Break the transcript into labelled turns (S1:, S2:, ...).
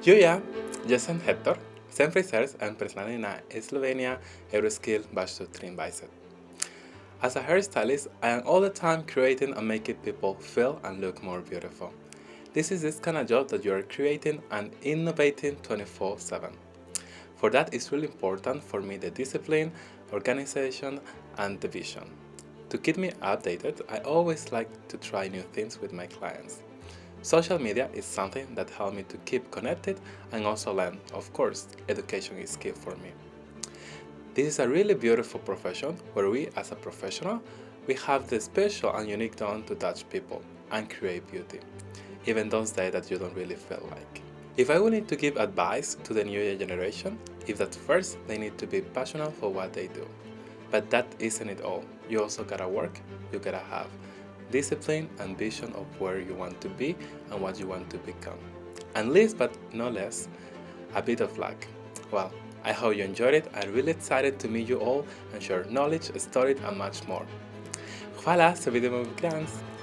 S1: Julia, jaz sem Hector, sem frizer in predstavljen na Slovenija, EuroSkills baš 23. As a hairstylist, I am all the time creating and making people feel and look more beautiful. This is this kind of job that you are creating and innovating 24/7. For that, it's really important for me the discipline, organization, and the vision. To keep me updated, I always like to try new things with my clients. Social media is something that helps me to keep connected and also learn. Of course, education is key for me. This is a really beautiful profession where we, as a professional, we have the special and unique talent to touch people and create beauty, even those days that you don't really feel like. If I would need to give advice to the new generation, is that first they need to be passionate for what they do. But that isn't it all. You also gotta work, you gotta have discipline and vision of where you want to be and what you want to become. And last but not least, a bit of luck. Well, I hope you enjoyed it. I'm really excited to meet you all and share knowledge, stories and much more. Hvala, se vidimo v Gdansku.